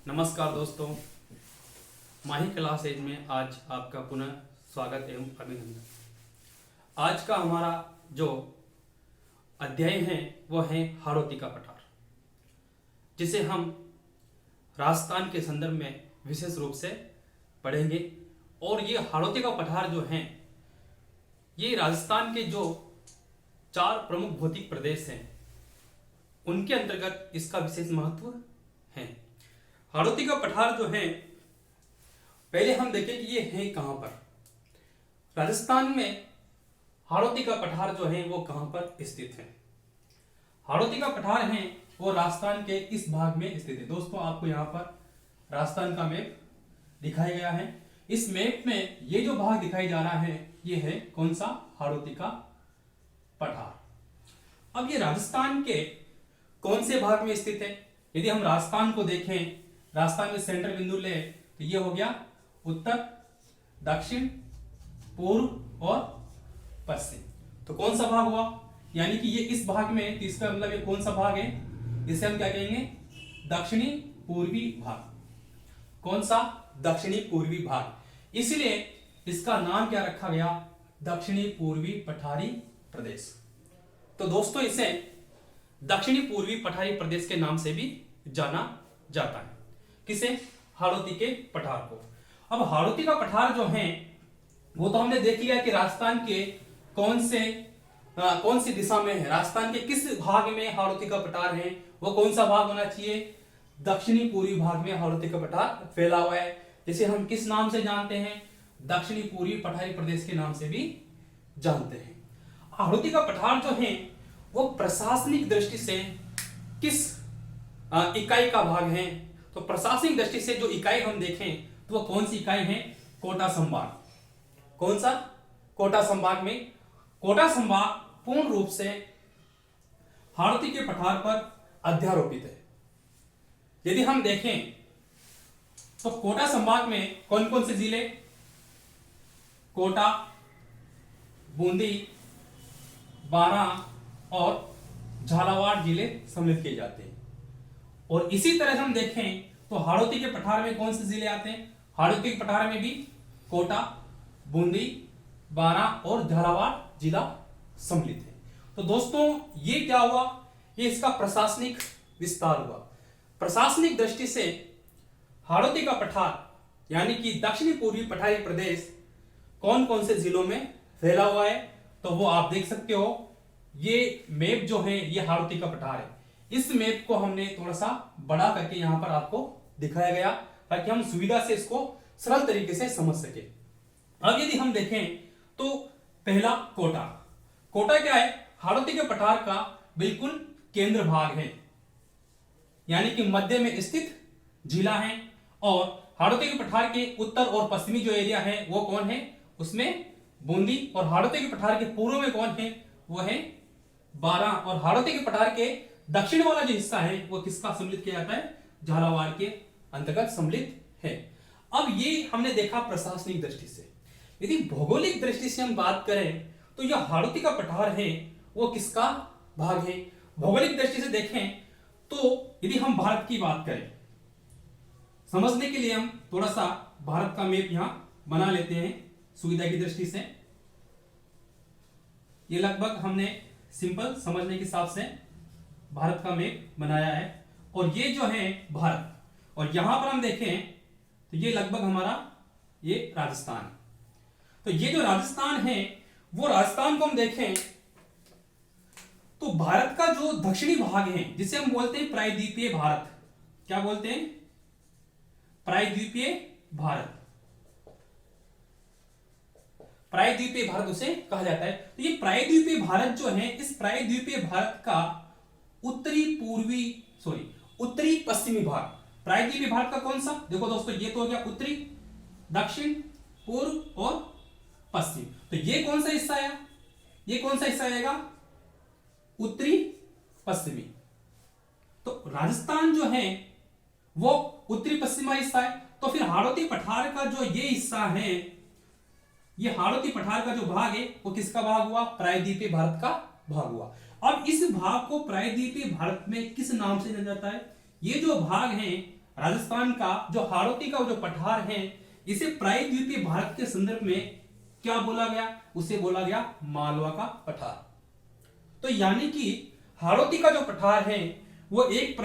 नमस्कार दोस्तों, माही क्लासेज में आज आपका पुनः स्वागत एवं अभिनंदन। आज का हमारा जो अध्याय है वो है हाड़ौती का पठार, जिसे हम राजस्थान के संदर्भ में विशेष रूप से पढ़ेंगे। और ये हाड़ौती का पठार जो है ये राजस्थान के जो 4 प्रमुख भौतिक प्रदेश हैं उनके अंतर्गत इसका विशेष महत्व है। हाड़ौती का पठार जो है, पहले हम देखें कि ये है कहां पर। राजस्थान में हाड़ौती का पठार जो है वो कहां पर स्थित है। हाड़ौती का पठार है वो राजस्थान के इस भाग में स्थित है। दोस्तों, आपको यहां पर राजस्थान का मैप दिखाया गया है। इस मैप में ये जो भाग दिखाई जा रहा है ये है कौन सा? हाड़ौती का पठार। अब ये राजस्थान के कौन से भाग में स्थित है? यदि हम राजस्थान को देखें, राजस्थान में सेंटर बिंदु ले तो ये हो गया उत्तर, दक्षिण, पूर्व और पश्चिम। तो कौन सा भाग हुआ? यानी कि ये इस भाग में, तो इसका मतलब ये कौन सा भाग है? इसे हम क्या कहेंगे? दक्षिणी पूर्वी भाग। कौन सा? दक्षिणी पूर्वी भाग। इसलिए इसका नाम क्या रखा गया? दक्षिणी पूर्वी पठारी प्रदेश। तो दोस्तों, इसे दक्षिणी पूर्वी पठारी प्रदेश के नाम से भी जाना जाता है। किसे? हाड़ौती के पठार को। अब हाड़ौती का पठार जो है वो तो हमने देख लिया कि राजस्थान के कौन सी दिशा में है, राजस्थान के किस भाग में हाड़ौती का पठार है, वो कौन सा भाग होना चाहिए? दक्षिणी पूर्वी भाग में हाड़ौती का पठार फैला हुआ है, जिसे हम किस नाम से जानते हैं? दक्षिणी पूर्वी पठारी प्रदेश के नाम से भी जानते हैं। हाड़ौती का पठार जो है वो प्रशासनिक दृष्टि से किस इकाई का भाग है? तो प्रशासनिक दृष्टि से जो इकाई हम देखें तो वो कौन सी इकाई है? कोटा संभाग। कौन सा? कोटा संभाग में। कोटा संभाग पूर्ण रूप से हाड़ौती के पठार पर अध्यारोपित है। यदि हम देखें तो कोटा संभाग में कौन कौन से जिले? कोटा, बूंदी, बारां और झालावाड़ जिले सम्मिलित किए जाते हैं। और इसी तरह से हम देखें तो हाड़ौती के पठार में कौन से जिले आते हैं? हाड़ौती के पठार में भी कोटा, बूंदी, बारां और झालावाड़ जिला सम्मिलित है। तो दोस्तों, ये क्या हुआ? ये इसका प्रशासनिक विस्तार हुआ। प्रशासनिक दृष्टि से हाड़ौती का पठार यानी कि दक्षिणी पूर्वी पठारी प्रदेश कौन कौन से जिलों में फैला हुआ है, तो वो आप देख सकते हो। ये मैप जो है ये हाड़ौती का पठार है। इस मैप को हमने थोड़ा सा बड़ा करके यहां पर आपको दिखाया गया ताकि हम सुविधा से इसको सरल तरीके से समझ सके। अब यदि हम देखें तो पहला कोटा। कोटा क्या है? हाड़ौती के पठार का बिल्कुल केंद्र भाग है, यानी कि मध्य में स्थित जिला है। और हाड़ौती के पठार के उत्तर और पश्चिमी जो एरिया है वो कौन है? उसमें बूंदी। और हाड़ौती के पठार के पूर्व में कौन है? वो है बारां। और हाड़ौती के पठार के दक्षिण वाला जो हिस्सा है वो किसका सम्मिलित किया जाता है? झालावाड़ के अंतर्गत सम्मिलित है। अब ये हमने देखा प्रशासनिक दृष्टि से। यदि भौगोलिक दृष्टि से हम बात करें तो यह हाड़ौती का पठार है वो किसका भाग है? भौगोलिक दृष्टि से देखें तो यदि हम भारत की बात करें, समझने के लिए हम थोड़ा सा भारत का मैप यहां बना लेते हैं सुविधा की दृष्टि से। ये लगभग हमने सिंपल समझने के हिसाब से भारत का मैप बनाया है। और ये जो है भारत, और यहां पर हम देखें तो ये लगभग हमारा ये राजस्थान है। तो ये जो राजस्थान है वो राजस्थान को हम देखें तो भारत का जो दक्षिणी भाग है जिसे हम बोलते हैं प्रायद्वीपीय भारत। क्या बोलते हैं? प्रायद्वीपीय भारत। प्रायद्वीपीय भारत उसे कहा जाता है। तो ये प्रायद्वीपीय भारत जो है, इस प्रायद्वीपीय भारत का उत्तरी पश्चिमी भाग। प्रायद्वीपीय भारत का कौन सा? देखो दोस्तों, ये तो हो गया उत्तरी, दक्षिण, पूर्व और पश्चिम। तो ये कौन सा हिस्सा है? ये कौन सा हिस्सा आएगा? उत्तरी पश्चिमी। तो राजस्थान जो है वो उत्तरी पश्चिमा हिस्सा है। तो फिर हाड़ौती पठार का जो ये हिस्सा है, ये हाड़ौती पठार का जो भाग है वो किसका भाग हुआ? प्रायद्वीपीय भारत का भाग हुआ। अब इस भाग को प्रायद्वीपीय भारत में किस नाम से जाना जाता है? ये जो भाग है राजस्थान का जो हाड़ौती का जो पठार है, इसे प्रायद्वीपीय भारत के संदर्भ में क्या बोला गया? उसे बोला गया मालवा का पठार। तो यानी कि हाड़ौती का जो पठार है वो एक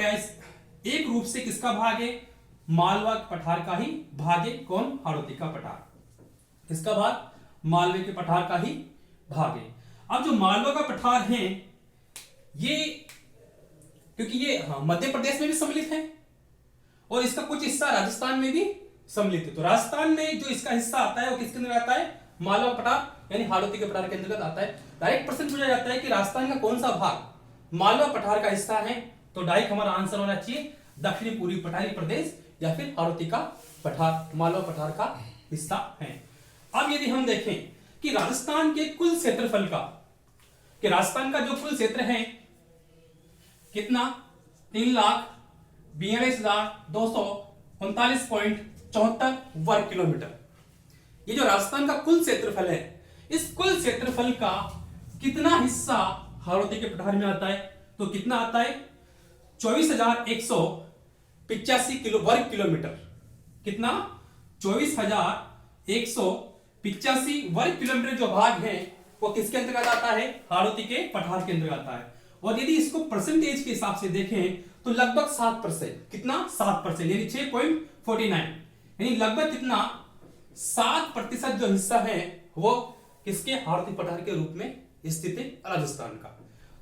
रूप से किसका भाग है? मालवा पठार का ही भाग है। कौन? हाड़ौती का पठार। किसका भाग? मालवे के पठार का ही भाग है। अब जो मालवा का पठार है ये, क्योंकि ये मध्य प्रदेश में भी सम्मिलित है और इसका कुछ हिस्सा राजस्थान में भी सम्मिलित है, तो राजस्थान में जो इसका हिस्सा आता है वो किसके अंदर आता है? मालवा पठार यानी हाड़ौती के पठार के अंतर्गत आता है। डायरेक्ट प्रश्न पूछा जाता है कि राजस्थान का कौन सा भाग मालवा पठार का हिस्सा है, तो डायरेक्ट हमारा आंसर होना चाहिए दक्षिणी पूर्वी पठारी प्रदेश या फिर हाड़ौती का पठार मालवा पठार का हिस्सा है। अब यदि हम देखें कि राजस्थान के कुल क्षेत्रफल का, कि राजस्थान का जो कुल क्षेत्र है कितना? 3,42,239.74 वर्ग किलोमीटर। ये जो राजस्थान का कुल क्षेत्रफल है, इस कुल क्षेत्रफल का कितना हिस्सा हाड़ौती के पठार में आता है? तो कितना आता है? 24,185 किलो वर्ग किलोमीटर। कितना? 24,185 वर्ग किलोमीटर जो भाग है वो किसके अंतर्गत आता है? हाड़ौती के पठार के अंतर्गत आता है। और यदि इसको परसेंटेज के हिसाब से देखें तो लगभग 7%। कितना? 7% यानी 6.49, यानी लगभग कितना? 7% जो हिस्सा है वो किसके? हाड़ौती पठार के रूप में स्थित है राजस्थान का।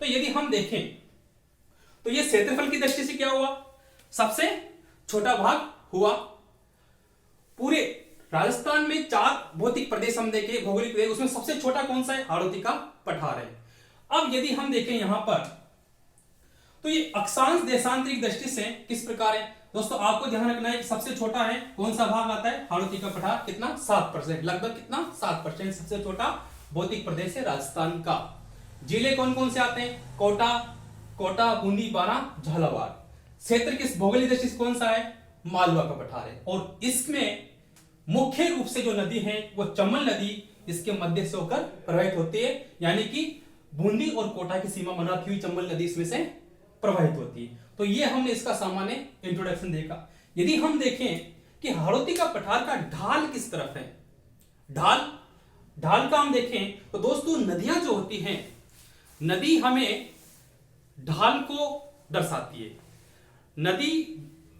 तो यदि हम देखें तो ये क्षेत्रफल की दृष्टि से क्या हुआ? सबसे छोटा भाग हुआ। पूरे राजस्थान में 4 भौतिक प्रदेश हम देखें, भौगोलिक प्रदेश, उसमें सबसे छोटा कौन सा है? हाड़ौती का पठार है। अब यदि हम देखें यहां पर तो ये अक्षांश देशांतरिक दृष्टि से किस प्रकार है? दोस्तों आपको ध्यान रखना है कि सबसे छोटा है कौन सा भाग आता है? हाड़ौती का पठार। कितना? 7%, लगभग कितना? 7% सबसे छोटा भौतिक प्रदेश है राजस्थान का। जिले कौन कौन से आते हैं? कोटा, बूंदी, बारां, झालावाड़। क्षेत्र किस भौगोलिक दृष्टि से कौन सा है? मालवा का पठार है। और इसमें मुख्य रूप से जो नदी है वो चंबल नदी इसके मध्य से होकर प्रवाहित होती है, यानी कि बूंदी और कोटा की सीमा बनाती हुई चंबल नदी इसमें से प्रवाहित होती है। तो ये हमने इसका सामान्य इंट्रोडक्शन देखा। यदि हम देखें कि हाड़ौती का पठार का ढाल किस तरफ है, ढाल का हम देखें तो दोस्तों नदियां जो होती हैं, नदी हमें ढाल को दर्शाती है। नदी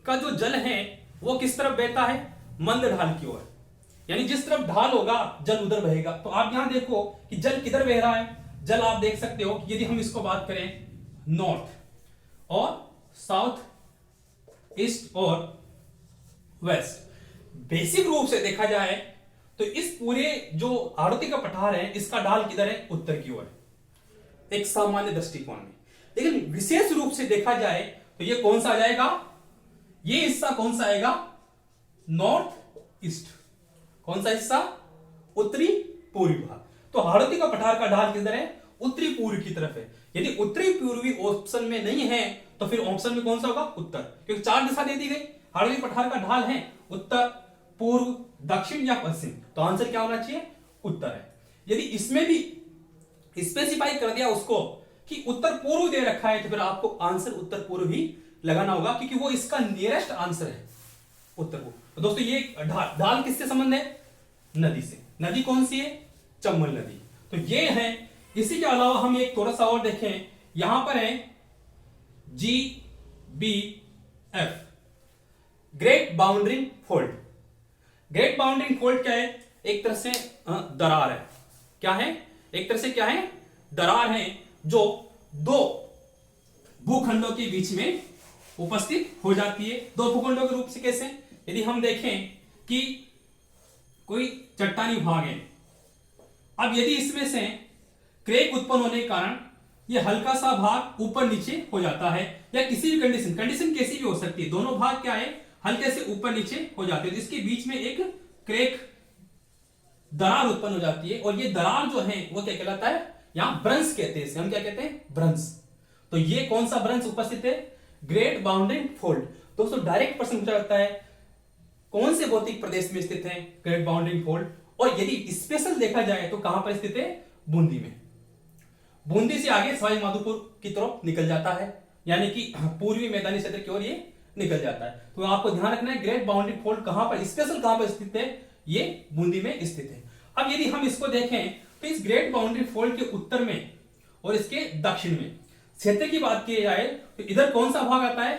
का जो जल है वो किस तरफ बहता है? मंद ढाल की ओर, यानी जिस तरफ ढाल होगा जल उधर बहेगा। तो आप यहां देखो कि जल किधर बह रहा है? जल आप देख सकते हो कि यदि हम इसको बात करें नॉर्थ और साउथ, ईस्ट और वेस्ट, बेसिक रूप से देखा जाए तो इस पूरे जो हाड़ौती का पठार है इसका ढाल किधर है? उत्तर की ओर, एक सामान्य दृष्टिकोण में। लेकिन विशेष रूप से देखा जाए तो ये कौन सा आ जाएगा? ये हिस्सा कौन सा आएगा? North east. कौन सा हिस्सा? उत्तरी पूर्वी भाग। तो हाड़ौती का पठार का ढाल किधर है? उत्तरी पूर्व की तरफ है। यदि उत्तरी पूर्वी ऑप्शन में नहीं है तो फिर ऑप्शन में कौन सा होगा? उत्तर, क्योंकि 4 दिशा दे दी गई। हाड़ौती पठार का ढाल है उत्तर, पूर्व, दक्षिण या पश्चिम, तो आंसर क्या होना चाहिए? उत्तर है। यदि इसमें भी स्पेसिफाई कर दिया उसको कि उत्तर पूर्व दे रखा है तो फिर आपको आंसर उत्तर पूर्व ही लगाना होगा, क्योंकि वो इसका नियरेस्ट आंसर है, उत्तर पूर्व। तो दोस्तों ये ढाल किससे संबंध है? नदी से। नदी कौन सी है? चंबल नदी। तो ये है। इसी के अलावा हम एक थोड़ा सा और देखें, यहां पर है GBF, great boundary fold. Great boundary fold क्या है? एक तरह से दरार है। क्या है? एक तरह से क्या है? दरार है जो 2 भूखंडों के बीच में उपस्थित हो जाती है। 2 भूखंडों के रूप से कैसे? यदि हम देखें कि कोई चट्टानी भाग है, अब यदि इसमें से क्रैक उत्पन्न होने के कारण यह हल्का सा भाग ऊपर नीचे हो जाता है, या किसी भी कंडीशन कैसी भी हो सकती है, दोनों भाग क्या है? हल्के से ऊपर नीचे हो जाते हैं, तो इसके बीच में एक क्रैक दरार उत्पन्न हो जाती है। और ये दरार जो है वो क्या कहलाता है? यहां ब्रंश कहते हैं, हम क्या कहते हैं? ब्रंश। तो ये कौन सा ब्रंश उपस्थित है? Great boundary fold. दोस्तों डायरेक्ट प्रश्न पूछा जाता है कौन से भौतिक प्रदेश में स्थित है ग्रेट बाउंड्री फोल्ड, और यदि स्पेशल देखा जाए तो कहां पर स्थित है? बूंदी में। बूंदी से आगे सवाई माधोपुर की तरफ निकल जाता है, यानी कि पूर्वी मैदानी क्षेत्र की ओर ये निकल जाता है। तो आपको ध्यान रखना है ग्रेट बाउंड्री फोल्ड कहां पर, स्पेशल कहां पर स्थित है, ये बूंदी में स्थित है। अब यदि हम इसको देखें तो इस ग्रेट बाउंड्री फोल्ड के उत्तर में और इसके दक्षिण में क्षेत्र की बात की जाए तो इधर कौन सा भाग आता है,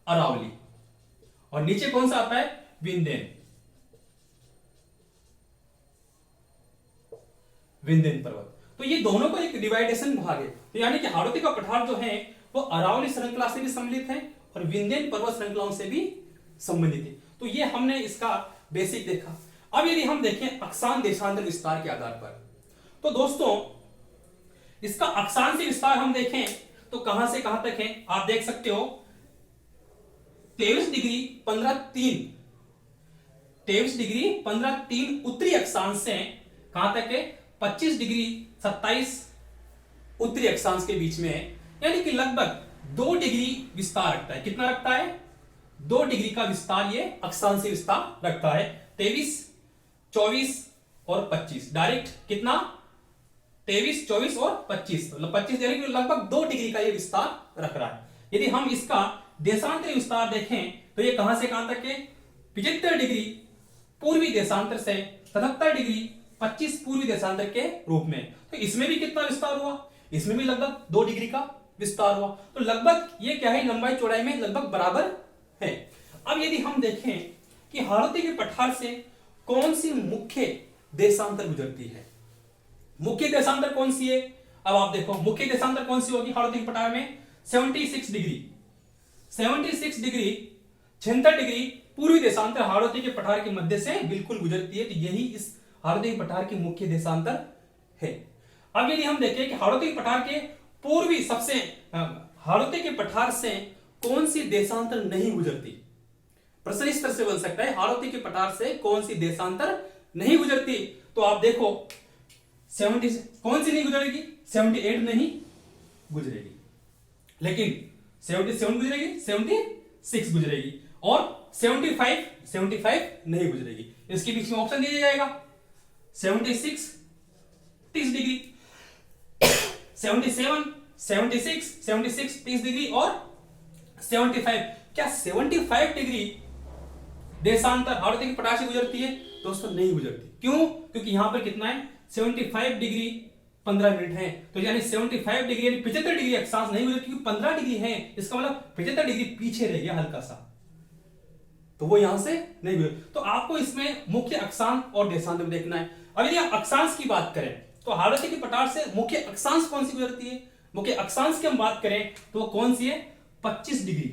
अरावली, और नीचे कौन सा आता है, विंध्यन पर्वत। तो ये दोनों का एक डिवाइडेशन भाग है। तो यानी कि हाड़ौती का पठार जो है वो अरावली श्रृंखला से भी सम्मिलित है और विंध्यन पर्वत श्रृंखलाओं से भी संबंधित है। तो ये हमने इसका बेसिक देखा। अब यदि हम देखें अक्षांश देशांतर विस्तार के आधार पर, तो दोस्तों इसका अक्षांश विस्तार हम देखें तो कहां से कहां तक है, आप देख सकते हो 23 डिग्री 15 3 उत्तरी अक्षांश से कहां तक है, 25 डिग्री 27 उत्तरी अक्षांश के बीच में है। यानी कि लगभग 2 डिग्री विस्तार रखता है। कितना रखता है, 2 डिग्री का विस्तार ये अक्षांशीय विस्तार रखता है। 23, 24 और 25 डायरेक्ट कितना, 23, 24 और 25, मतलब 25 यानी कि लगभग 2 डिग्री का ये विस्तार रख रहा है। यदि हम इसका देशांतर विस्तार देखें तो ये कहां से कहां तक है, 75 डिग्री पूर्वी देशांतर से 77 डिग्री 25 पूर्वी देशांतर के रूप में। तो इसमें भी कितना विस्तार हुआ, इसमें भी लगभग 2 डिग्री का विस्तार हुआ। तो लगभग ये क्या है, लंबाई चौड़ाई में लगभग बराबर है। अब यदि हम देखें कि हाड़ौती के पठार से कौन सी मुख्य देशांतर गुजरती है, मुख्य देशांतर कौन सी है, अब आप देखो मुख्य देशांतर कौन सी होगी हाड़ौती के पठार में, 76 डिग्री 76 डिग्री 76 डिग्री पूर्वी देशांतर हाड़ौती के पठार के मध्य से बिल्कुल गुजरती है। तो यही इस हाड़ौती के पठार की मुख्य देशांतर है। अब यदि हम देखें कि हाड़ौती के पठार के पूर्वी सबसे हाड़ौती के पठार से कौन सी देशांतर नहीं गुजरती, प्रश्न इस तरह से बन सकता है, हाड़ौती के पठार से कौन सी देशांतर नहीं गुजरती। तो आप देखो 70 कौन सी नहीं गुजरेगी, 78 नहीं गुजरेगी, लेकिन 77 गुजरेगी, 76 गुजरेगी और 75 नहीं गुजरेगी। इसके बीच में ऑप्शन दिया जाएगा 76 30 डिग्री 77 76 76 30 डिग्री और 75। क्या 75 डिग्री देशांतर हाड़ौती के पठार से गुजरती है, दोस्तों नहीं गुजरती। क्यों, क्योंकि यहां पर कितना है 75 डिग्री 15 मिनट है। तो यानी 75 डिग्री यानी 75 डिग्री अक्षांश नहीं गुजरती, क्योंकि 15 डिग्री है, इसका मतलब 75 डिग्री पीछे रह गया हल्का सा, तो वो यहां से नहीं गुजर। तो आपको इसमें मुख्य अक्षांश और देशांतर देखना है। अब यदि आप अक्षांश की बात करें तो हाड़ौती के पठार से मुख्य अक्षांश कौन सी गुजरती है, मुख्य अक्षांश की हम बात करें तो कौन सी है, 25 डिग्री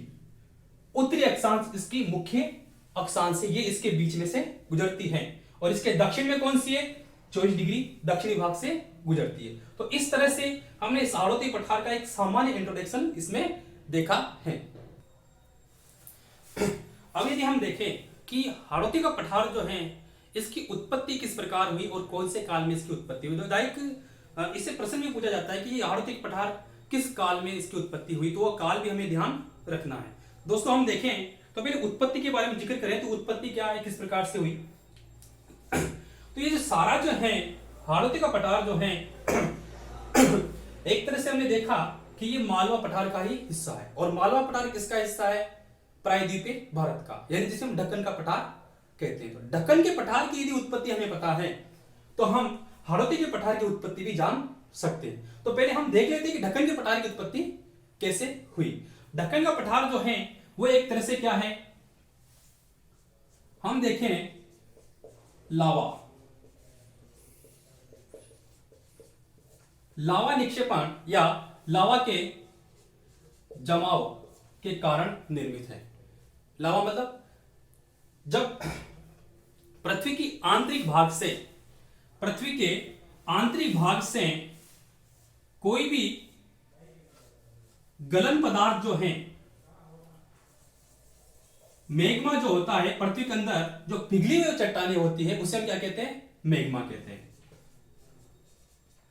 उत्तरी अक्षांश इसकी मुख्य अक्षांश से, ये इसके बीच में से गुजरती है। और इसके दक्षिण में कौन सी है, 24 डिग्री दक्षिणी भाग से गुजरती है। तो इस तरह से हमने इस हाड़ौती पठार का एक सामान्य इंट्रोडक्शन इसमें देखा है। अब यदि हम देखें कि हाड़ौती का पठार जो है इसकी उत्पत्ति किस प्रकार हुई और कौन से काल में इसकी उत्पत्ति हुई, तो डायरेक्ट इससे प्रश्न भी पूछा जाता है कि हाड़ौती का पठार किस काल में इसकी उत्पत्ति हुई, तो वो काल भी हमें ध्यान रखना है। दोस्तों हम देखें तो पहले उत्पत्ति के बारे में जिक्र करें तो उत्पत्ति क्या है, किस प्रकार से हुई। तो ये जो सारा जो है हाड़ौती का पठार जो है एक तरह से हमने देखा कि ये मालवा पठार का ही हिस्सा है। और मालवा पठार किसका हिस्सा है, प्रायद्वीपीय भारत का, यानी जिसे हम ढक्कन का पठार कहते हैं। तो ढक्कन के पठार की यदि उत्पत्ति हमें पता है तो हम हाड़ौती के पठार की उत्पत्ति भी जान सकते हैं। तो पहले हम देख लेते हैं कि ढक्कन के पठार की उत्पत्ति कैसे हुई। ढक्कन का पठार जो है वो एक तरह से क्या है, हम देखें लावा निक्षेपण या लावा के जमाव के कारण निर्मित है। लावा मतलब जब पृथ्वी के आंतरिक भाग से कोई भी गलन पदार्थ जो है, मैग्मा जो होता है पृथ्वी के अंदर जो पिघली हुई चट्टानें होती है उसे हम क्या कहते हैं, मैग्मा कहते हैं।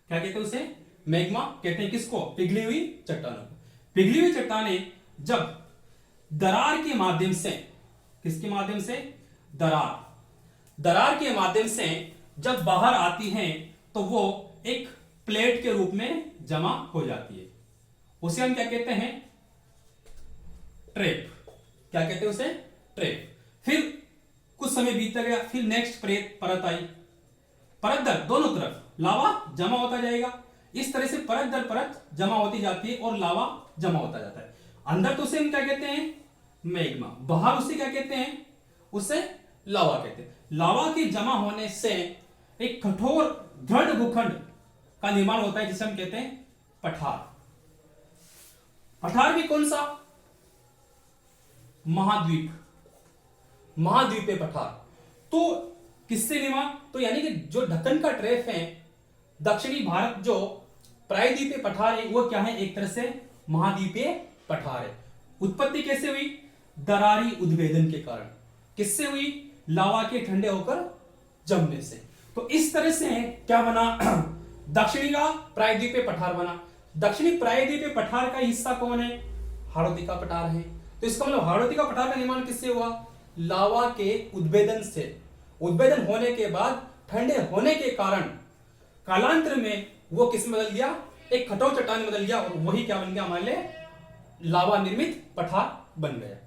क्या कहते हैं उसे, मैग्मा कहते हैं। किसको, पिघली हुई चट्टानों को। पिघली हुई चट्टानें जब दरार के माध्यम से, किसके माध्यम से, दरार के माध्यम से जब बाहर आती हैं तो वो एक प्लेट के रूप में जमा हो जाती है, उसे हम क्या कहते हैं, ट्रैप क्या कहते हैं उसे, ट्रैप। फिर कुछ समय बीतता गया, फिर नेक्स्ट परत आई, परत दर दोनों तरफ लावा जमा होता जाएगा। इस तरह से परत दर परत जमा होती जाती है और लावा जमा होता जाता है। अंदर तो उसे हम क्या कहते हैं, मैग्मा, बाहर उसे क्या कहते हैं, उसे लावा कहते हैं। लावा के जमा होने से एक कठोर दृढ़ भूखंड का निर्माण होता है जिसे हम कहते हैं पठार। पठार भी कौन सा, महाद्वीप, महाद्वीपीय पठार। तो किससे निर्माण, तो यानी कि जो ढक्कन का ट्रेप है, दक्षिणी भारत जो प्रायद्वीपीय पठार है वो क्या है, एक तरह से महाद्वीपीय पठार है। उत्पत्ति कैसे हुई, दरारी उद्भेदन के कारण। किससे हुई, लावा के ठंडे होकर जमने से। तो इस तरह से क्या बना, दक्षिणी का प्रायद्वीपीय पठार बना। दक्षिणी प्रायद्वीपीय पठार का हिस्सा कौन है, हाड़ौती का पठार है। तो इसका मतलब हाड़ौती का पठार का निर्माण किससे हुआ, लावा के उद्भेदन से। उद्भेदन होने के बाद ठंडे होने के कारण कालांतर में वो किस में बदल गया, एक कठोर चट्टान में बदल गया, और वही क्या बन गया, हमारे लिए लावा निर्मित पठार बन गया।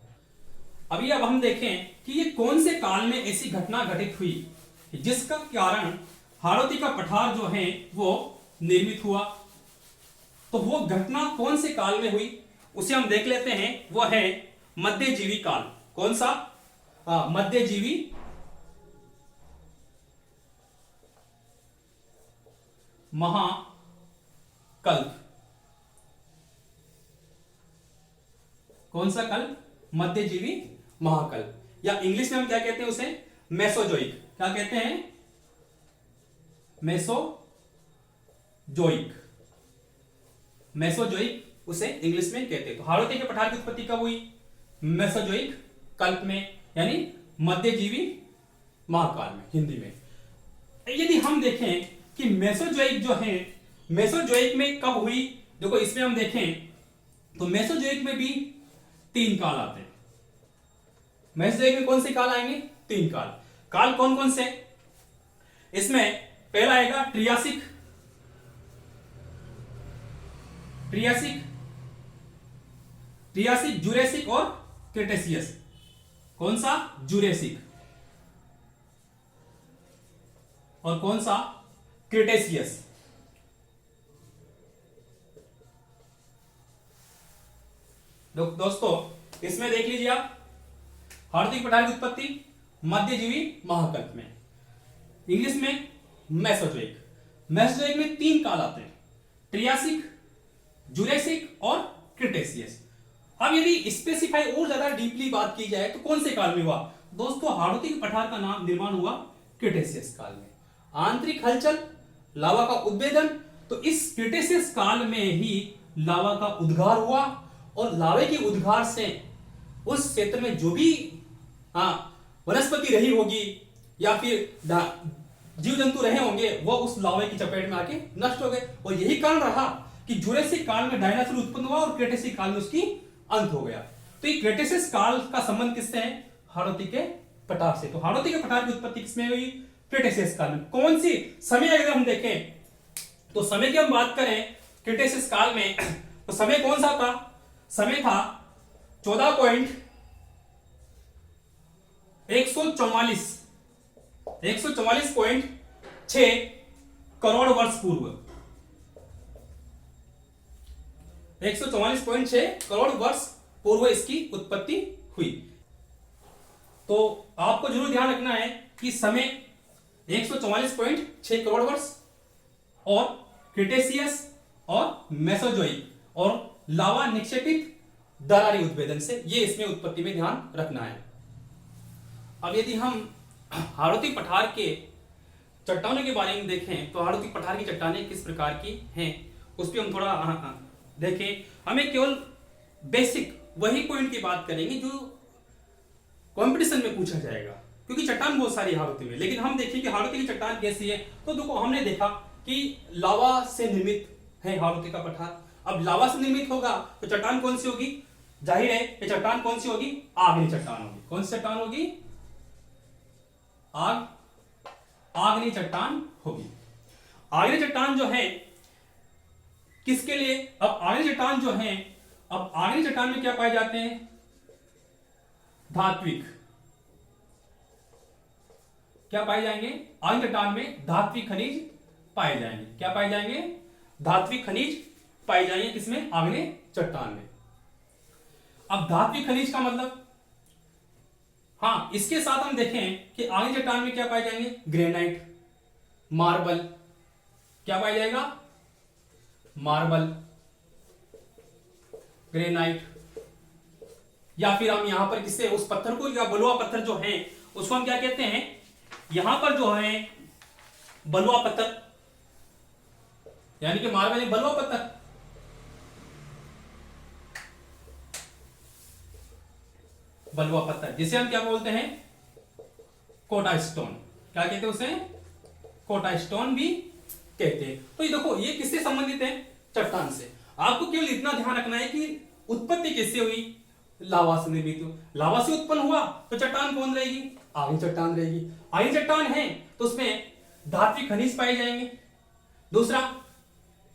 अभी अब हम देखें कि ये कौन से काल में ऐसी घटना घटित हुई जिसका कारण हाड़ौती का पठार जो है वो निर्मित हुआ। तो वो घटना कौन से काल में हुई उसे हम देख लेते हैं, वो है मध्यजीवी काल। कौन सा, मध्यजीवी महाकल्प। कौन सा कल्प, मध्यजीवी महाकल्प, या इंग्लिश में हम क्या कहते हैं उसे, मेसोजोइक। क्या कहते हैं, मेसोजोइक, मेसोजोइक उसे इंग्लिश में कहते हैं। तो हाड़ौती के पठार की उत्पत्ति कब हुई, मेसोजोइक कल्प में, यानी मध्यजीवी महाकाल में हिंदी में। यदि हम देखें कि मेसोजोइक जो है, मेसोजोइक में कब हुई, देखो इसमें हम देखें तो मेसोजोइक में भी 3 काल आते हैं। मेसोजोइक में कौन से काल आएंगे, 3 काल। काल कौन कौन से, इसमें पहला आएगा ट्रियासिक, ट्रियासिक, ट्रियासिक, जुरेसिक और क्रेटेशियस। कौन सा, जुरेसिक, और कौन सा, क्रेटेशियस। दोस्तों इसमें देख लीजिए आप, हाड़ौती पठार की उत्पत्ति मध्यजीवी महाकल्प में, इंग्लिश में मेसोजोइक। मेसोजोइक में 3 काल आते हैं, ट्रियासिक, जुरेसिक और क्रिटेशियस। अब यदि स्पेसिफाई और ज्यादा डीपली बात की जाए तो कौन से काल में हुआ, दोस्तों हाड़ौती के पठार का नाम निर्माण हुआ क्रिटेशियस काल में। आंतरिक हलचल, लावा का उद्भेदन, तो इस क्रिटेशियस काल में ही लावा का उद्गार हुआ, और लावे के उद्गार से उस क्षेत्र में जो भी वनस्पति रही होगी या फिर जीव जंतु रहे होंगे वो उस लावे की चपेट में आके नष्ट हो गए। और यही कारण रहा कि जुरेसिक काल में डायनासोर उत्पन्न हुआ और क्रेटेशियस काल में उसकी अंत हो गया। तो ये क्रेटेशियस काल का संबंध किससे है, हाड़ौती के पठार से। तो हाड़ौती के पठार की उत्पत्ति किसमें हुई, क्रेटेशियस काल में। कौन सी समय अगर हम देखें तो समय की हम बात करें क्रेटेशियस काल में, तो समय कौन सा था, समय था 144.6 करोड़ वर्ष पूर्व, 144.6 करोड़ वर्ष पूर्व इसकी उत्पत्ति हुई। तो आपको जरूर ध्यान रखना है कि समय 144.6 करोड़ वर्ष और क्रिटेशियस और मेसोजोइक और लावा निक्षेपित दरारी उद्भेदन से, ये इसमें उत्पत्ति में ध्यान रखना है। अब यदि हम हाड़ौती पठार के चट्टानों के बारे में देखें तो हाड़ौती पठार की चट्टानें किस प्रकार की हैं उस पर हम थोड़ा देखें। हमें केवल बेसिक वही पॉइंट की बात करेंगे जो कंपटीशन में पूछा जाएगा, क्योंकि चट्टान बहुत सारी हाड़ौती में। लेकिन हम देखें कि हाड़ौती की चट्टान कैसी है, तो देखो हमने देखा कि लावा से निर्मित है हाड़ौती का पठार। अब लावा से निर्मित होगा तो चट्टान कौन सी होगी, जाहिर है ये चट्टान कौन सी होगी, आग्नेय चट्टान होगी। कौन सी चट्टान होगी, आग्नेय चट्टान होगी। आग्नेय चट्टान जो है किसके लिए, अब आग्नेय चट्टान जो है, अब आग्नेय चट्टान में क्या पाए जाते हैं, धात्विक क्या पाए जाएंगे? आग्नेय चट्टान में धात्विक खनिज पाए जाएंगे। क्या पाए जाएंगे? धात्विक खनिज पाए जाएंगे किसमें? आग्नेय चट्टान में। अब धात्विक खनिज का मतलब, हाँ, इसके साथ हम देखें कि आग्नेय चट्टान में क्या पाए जाएंगे? Granite, marble. क्या पाया जाएगा? मार्बल, ग्रेनाइट, या फिर हम यहां पर किससे उस पत्थर को, या बलुआ पत्थर जो है उसको हम क्या कहते हैं? यहां पर जो है बलुआ पत्थर, यानी कि मार्बल एक बलुआ पत्थर। बलुआ पत्थर जिसे हम क्या बोलते हैं? कोटा स्टोन। क्या कहते हैं उसे? कोटा स्टोन भी कहते हैं। तो ये देखो, ये किससे संबंधित है? चट्टान से। आपको केवल इतना ध्यान रखना है कि उत्पत्ति कैसे हुई? लावा से निर्मित हो। लावा से उत्पन्न हुआ तो चट्टान कौन रहेगी? आग्नेय चट्टान रहेगी। आग्नेय चट्टान है तो उसमें धात्विक खनिज पाए जाएंगे। दूसरा,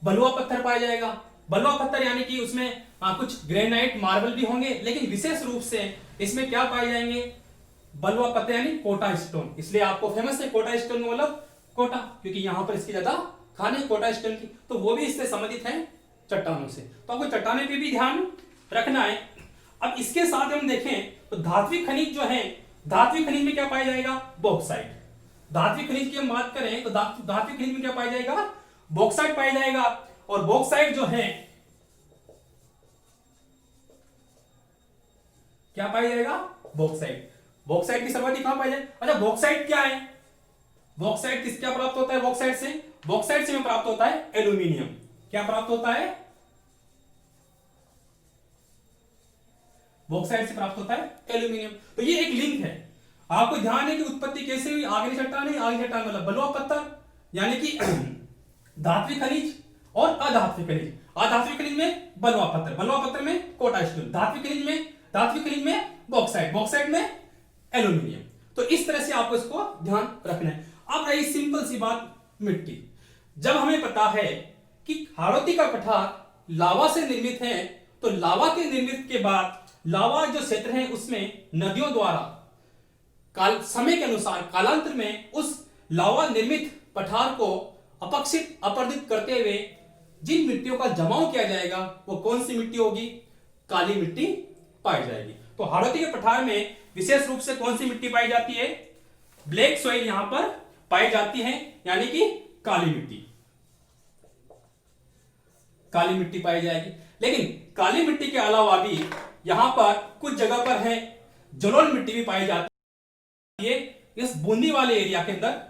बलुआ पत्थर पाया जाएगा। बलुआ पत्थर यानी कि उसमें कुछ ग्रेनाइट, मार्बल भी होंगे, लेकिन विशेष रूप से इसमें क्या पाए जाएंगे? बलुआ पत्थर यानी कोटा स्टोन। इसलिए आपको फेमस है कोटा स्टोन, मतलब कोटा, क्योंकि यहां पर इसकी ज्यादा खान है कोटा स्टोन की, तो वो भी इससे संबंधित है चट्टानों से। तो आपको चट्टानों पे भी ध्यान रखना है। अब इसके साथ हम देखें तो धात्विक खनिज जो है, धात्विक खनिज में क्या पाया जाएगा? बॉक्साइट। धात्विक खनिज की हम बात करें तो धात्विक खनिज में क्या पाया जाएगा? बॉक्साइट पाया जाएगा। और बॉक्साइट जो है क्या पाया जाएगा? बॉक्साइट। बॉक्साइट की सर्वाधिक कहां पाया जाए? अच्छा, बॉक्साइट क्या है? बॉक्साइट किस क्या प्राप्त होता है? बॉक्साइट से, बॉक्साइट से हमें प्राप्त होता है एल्यूमिनियम। क्या प्राप्त होता है? बॉक्साइट से प्राप्त होता है एल्यूमिनियम। तो ये एक लिंक है। आपको ध्यान है कि उत्पत्ति कैसे हुई? आग्नेय चट्टान है, आग्नेय चट्टान मतलब बलुआ पत्थर, यानी कि धात्विक खनिज और अधात्विक खनिज। अधात्विक खनिज में बलुआ पत्थर, बलुआ पत्थर में कोटा स्टोन, धात्विक खनिज में बॉक्साइट, बॉक्साइट में एल्यूमिनियम। तो इस तरह से आपको इसको ध्यान रखना है। अब रही सिंपल सी बात, मिट्टी। जब हमें पता है कि हाड़ौती का पठार लावा से निर्मित है, तो लावा के निर्मित के बाद लावा जो क्षेत्र है उसमें नदियों द्वारा समय के अनुसार कालांतर में उस लावा निर्मित पठार को अपक्षित अपरदित करते हुए जिन मिट्टियों का जमाव किया जाएगा वो कौन सी मिट्टी होगी? काली मिट्टी पाई जाएगी। तो हाड़ौती के पठार में विशेष रूप से कौन सी मिट्टी पाई जाती है? ब्लैक सॉइल यहां पर पाई जाती है, यानी कि काली मिट्टी, काली मिट्टी पाई जाएगी। लेकिन काली मिट्टी के अलावा भी यहां पर कुछ जगह पर है जलोढ़ मिट्टी भी पाई जाती है। इस बूंदी वाले एरिया के अंदर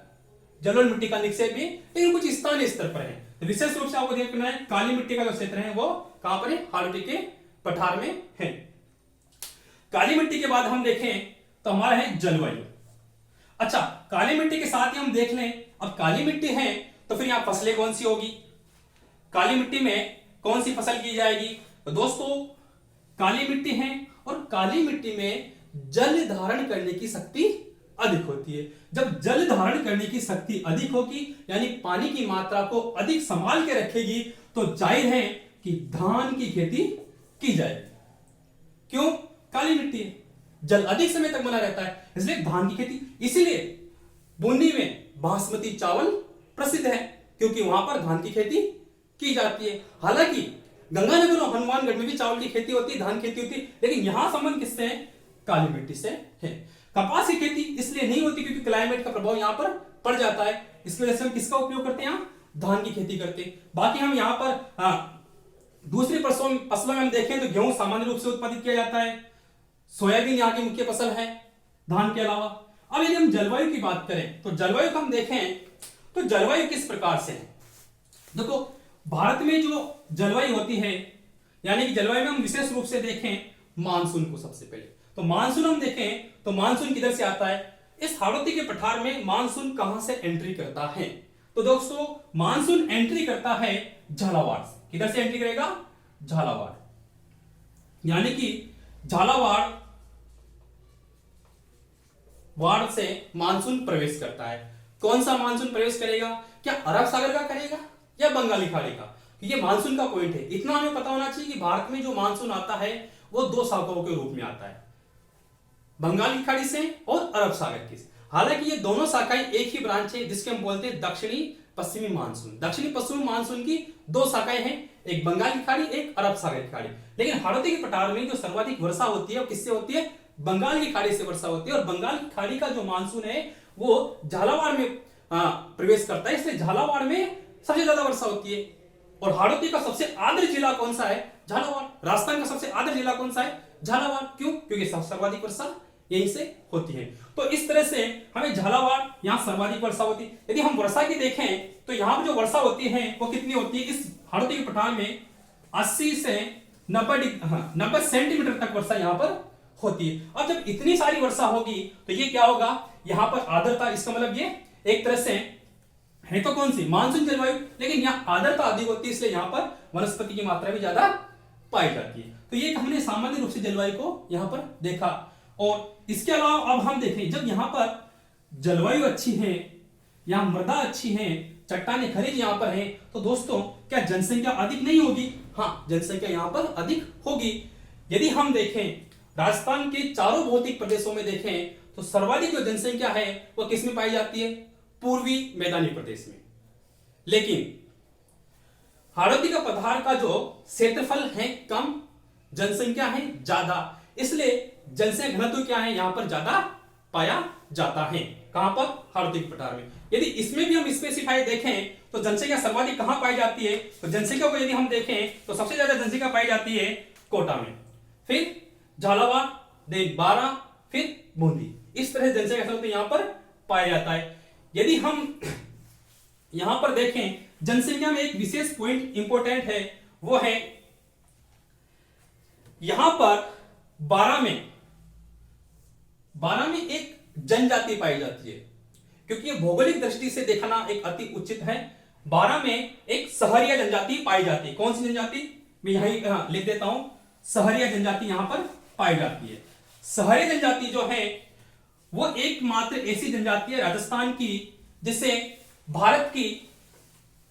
जलोढ़ मिट्टी का निक्षेप भी, लेकिन कुछ स्थानीय स्तर पर है। तो विशेष रूप से आपको देखना है काली मिट्टी का जो क्षेत्र है वो कहां पर है? हाड़ौती के पठार में है। काली मिट्टी के बाद हम देखें तो हमारा है जलवायु। अच्छा, काली मिट्टी के साथ ही हम देख लें, अब काली मिट्टी है तो फिर यहां फसलें कौन सी होगी? काली मिट्टी में कौन सी फसल की जाएगी? तो दोस्तों, काली मिट्टी है और काली मिट्टी में जल धारण करने की शक्ति अधिक होती है। जब जल धारण करने की शक्ति अधिक होगी, यानी पानी की मात्रा को अधिक संभाल के रखेगी, तो जाहिर है कि धान की खेती की जाएगी। क्यों? काली मिट्टी है, जल अधिक समय तक बना रहता है, इसलिए धान की खेती। इसीलिए बूंदी में बासमती चावल प्रसिद्ध है, क्योंकि वहां पर धान की खेती की जाती है। हालांकि गंगानगर और हनुमानगढ़ में भी चावल की खेती होती है, धान खेती होती है, लेकिन यहां संबंध किससे है? काली मिट्टी से है। कपास की खेती इसलिए नहीं होती क्योंकि क्लाइमेट का प्रभाव यहां पर पड़ जाता है, इसकी वजह से हम किसका उपयोग करते हैं? यहां धान की खेती करते हैं। बाकी हम यहां पर दूसरी फसलों में हम देखें तो गेहूं सामान्य रूप से उत्पादित किया जाता है, सोयाबीन यहाँ की मुख्य फसल है धान के अलावा। अब यदि हम जलवायु की बात करें तो जलवायु को हम देखें तो जलवायु किस प्रकार से है? देखो, भारत में जो जलवायु होती है, यानी कि जलवायु में हम विशेष रूप से देखें मानसून को सबसे पहले। तो मानसून हम देखें तो मानसून किधर से आता है? इस हाड़ौती के पठार में मानसून कहां से एंट्री करता है? तो दोस्तों, मानसून एंट्री करता है झालावाड़ से। किधर से एंट्री करेगा? झालावाड़, यानी कि झालावाड़ से मानसून प्रवेश करता है। कौन सा मानसून प्रवेश करेगा? क्या अरब सागर का करेगा या बंगाली खाड़ी का? ये मानसून का पॉइंट है। इतना हमें पता होना चाहिए कि भारत में जो मानसून आता है वो दो शाखाओं के रूप में आता है। बंगाल की खाड़ी से और अरब सागर की। हालांकि ये दोनों शाखाएं एक ही ब्रांच है जिसके हम बोलते हैं दक्षिणी पश्चिमी मानसून। दक्षिणी पश्चिमी मानसून की दो शाखाएं हैं, एक बंगाल की खाड़ी, एक अरब सागर की खाड़ी। लेकिन हाड़ौती के पठार में जो सर्वाधिक वर्षा होती है वो किससे होती है? बंगाल की खाड़ी से वर्षा होती है। और बंगाल की खाड़ी का जो मानसून है वो झालावाड़ में प्रवेश करता है, इसलिए झालावाड़ में सबसे ज्यादा वर्षा होती है। और हाड़ौती का सबसे आर्द्र जिला कौन सा है? झालावाड़। राजस्थान का सबसे आर्द्र जिला कौन सा है? झालावाड़। क्यों? क्योंकि सर्वाधिक वर्षा यहीं से होती है। तो इस तरह से हमें झालावाड़ यहाँ सर्वाधिक वर्षा होती है। यदि हम वर्षा की देखें तो यहाँ पर जो वर्षा होती है वो कितनी होती है? इस हाड़ौती के पठार में 80 से 90 सेंटीमीटर तक वर्षा यहाँ पर होती है। अब जब इतनी सारी वर्षा होगी तो ये क्या होगा? यहाँ पर आर्द्रता, इसका मतलब ये एक तरह से है तो कौन सी? मानसून जलवायु, लेकिन यहाँ आर्द्रता अधिक होती है, इसलिए यहाँ पर वनस्पति की मात्रा भी ज्यादा पाई जाती है। तो ये हमने सामान्य रूप से जलवायु को यहाँ पर देखा। और इसके अलावा अब हम देखें, जब यहाँ पर जलवायु अच्छी है, यहाँ मृदा अच्छी है, चट्टानें खनिज यहाँ पर है, तो दोस्तों क्या जनसंख्या अधिक नहीं होगी? हाँ, जनसंख्या यहाँ पर अधिक होगी। यदि हम देखें राजस्थान के चारों भौतिक प्रदेशों में देखें तो सर्वाधिक जो जनसंख्या है वो किस में पाई जाती है? पूर्वी मैदानी प्रदेश में। लेकिन हाड़ौती का पठार का जो क्षेत्रफल है कम, जनसंख्या है ज्यादा, इसलिए जनसंख्या घनत्व क्या है? यहां पर ज्यादा पाया जाता है। कहां पर? हाड़ौती के पठार में। यदि इसमें भी हम स्पेसिफाई देखें तो जनसंख्या सर्वाधिक कहां पाई जाती है? तो जनसंख्या को यदि हम देखें तो सबसे ज्यादा जनसंख्या पाई जाती है कोटा में, फिर झालावाड़, देन बारां, फिर बूंदी। इस तरह जनसंख्या तो यहां पर पाया जाता है। यदि हम यहां पर देखें जनसंख्या में एक विशेष पॉइंट इंपॉर्टेंट है, वो है यहां पर बारां में एक जनजाति पाई जाती है, क्योंकि ये भौगोलिक दृष्टि से देखना एक अति उचित है। बारां में एक सहरिया जनजाति पाई जाती है। कौन सी जनजाति? मैं यही लिख देता हूं, सहरिया जनजाति यहां पर पाई जाती है। सहरिया जनजाति जो है वो एकमात्र ऐसी जनजाति है राजस्थान की जिसे भारत की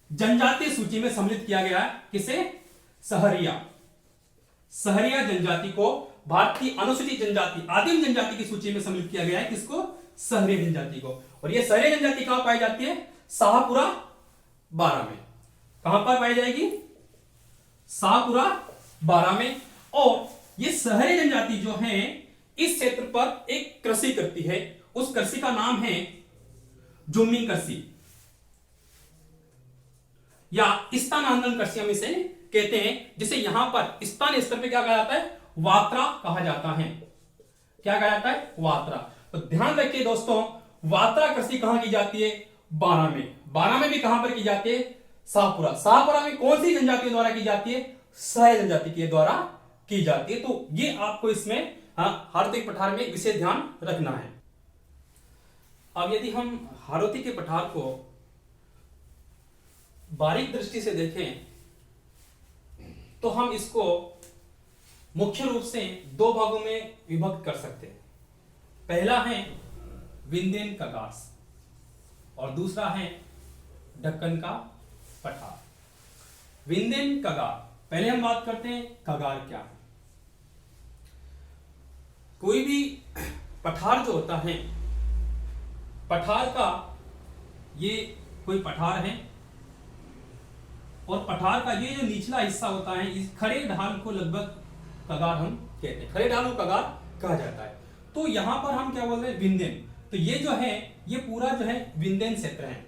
जनजातीय सूची में सम्मिलित किया गया है। किसे? सहरिया जनजाति को भारत की अनुसूचित जनजाति, आदिम जनजाति की सूची में सम्मिलित किया गया है। किसको? सहरिया जनजाति को। और यह सहरिया जनजाति कहां पाई जाती है? शाहपुरा बारां में। कहां पर पाई जाएगी? शाहपुरा बारां में। और ये सहरिया जनजाति जो है इस क्षेत्र पर एक कृषि करती है, उस कृषि का नाम है जुम्मी कृषि या स्थानांतरण कृषि हम इसे कहते हैं, जिसे यहां पर स्थानीय स्तर पे क्या कहा जाता है? वात्रा कहा जाता है। क्या कहा जाता है? वात्रा। तो ध्यान रखिए दोस्तों, वात्रा कृषि कहां की जाती है? बारां में। बारां में भी कहां पर की जाती है? शाहपुरा। शाहपुरा में कौन सी जनजातियों द्वारा की जाती है? सहरिया जनजाति के द्वारा की जाती है। तो ये आपको इसमें हाड़ौती के पठार में विशेष ध्यान रखना है। अब यदि हम हाड़ौती के पठार को बारीक दृष्टि से देखें तो हम इसको मुख्य रूप से दो भागों में विभक्त कर सकते हैं। पहला है विंध्यन कगार और दूसरा है दक्कन का पठार। विंध्यन कगार, पहले हम बात करते हैं कगार क्या है। कोई भी पठार जो होता है, पठार का ये कोई पठार है और पठार का ये जो निचला हिस्सा होता है, इस खड़े ढाल को लगभग कगार हम कहते हैं। खड़े ढाल को कगार कहा जाता है। तो यहां पर हम क्या बोल रहे हैं? विंध्यन। तो ये जो है ये पूरा जो है विंध्यन क्षेत्र है।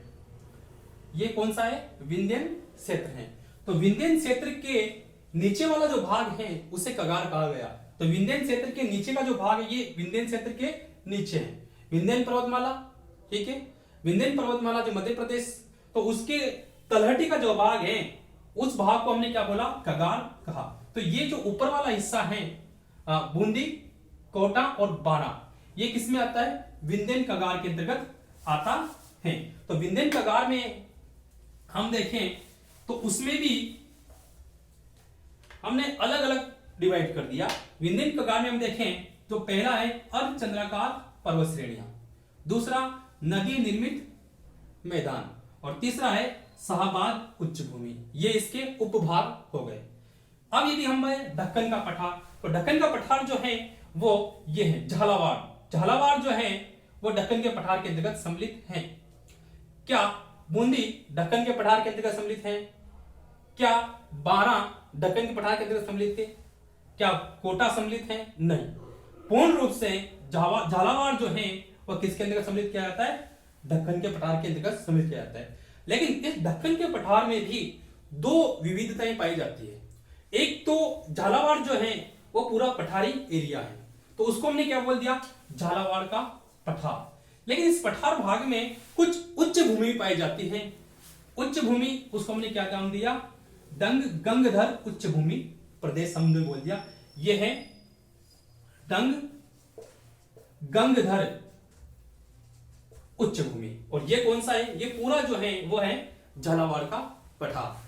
ये कौन सा है? विंध्यन क्षेत्र है। तो विंध्यन क्षेत्र के नीचे वाला जो भाग है उसे कगार कहा गया। तो विंध्यन क्षेत्र के नीचे का जो भाग है ये विंध्यन क्षेत्र के नीचे है। विंध्यन पर्वतमाला, ठीक है, विंध्यन पर्वतमाला जो मध्य प्रदेश, तो उसके तलहटी का जो भाग है उस भाग को हमने क्या बोला? कगार कहा। तो ये जो ऊपर वाला हिस्सा है बूंदी, कोटा और बारां, ये किसमें आता है? विंध्यन कगार के अंतर्गत आता है। तो विंध्यन कगार में हम देखें तो उसमें भी हमने अलग अलग डिवाइड कर दिया। विंध्यन कगार में हम देखें तो पहला है अर्धचंद्राकार पर्वत श्रेणियां, दूसरा नदी निर्मित मैदान और तीसरा है शाहबाद उच्च भूमि। ये इसके उपभाग हो गए। अब यदि हम दक्कन का पठार, तो दक्कन का पठार जो है वो ये है झालावाड़, झालावाड़ जो है वो दक्कन के पठार के अंतर्गत सम्मिलित हैं? क्या बूंदी दक्कन के पठार के अंतर्गत सम्मिलित है? क्या बारां दक्कन के पठार के अंतर्गत सम्मिलित थे? क्या कोटा सम्मिलित है? नहीं। पूर्ण रूप से झालावाड़ जो है वह किसके अंतर्गत सम्मिलित किया जाता है? दक्कन के पठार के अंतर्गत सम्मिलित किया जाता है। लेकिन इस दक्कन के पठार में भी दो विविधताएं पाई जाती है। एक तो झालावाड़ जो है वो पूरा पठारी एरिया है, तो उसको हमने क्या बोल दिया? झालावाड़ का पठार। लेकिन इस पठार भाग में कुछ उच्च भूमि पाई जाती है। उच्च भूमि, उसको हमने क्या नाम दिया? गंगधर उच्च भूमि प्रदेश हमने बोल दिया। यह है गंगधर उच्च भूमि। और ये कौन सा है? ये पूरा जो है वो है झालावाड़ का पठार।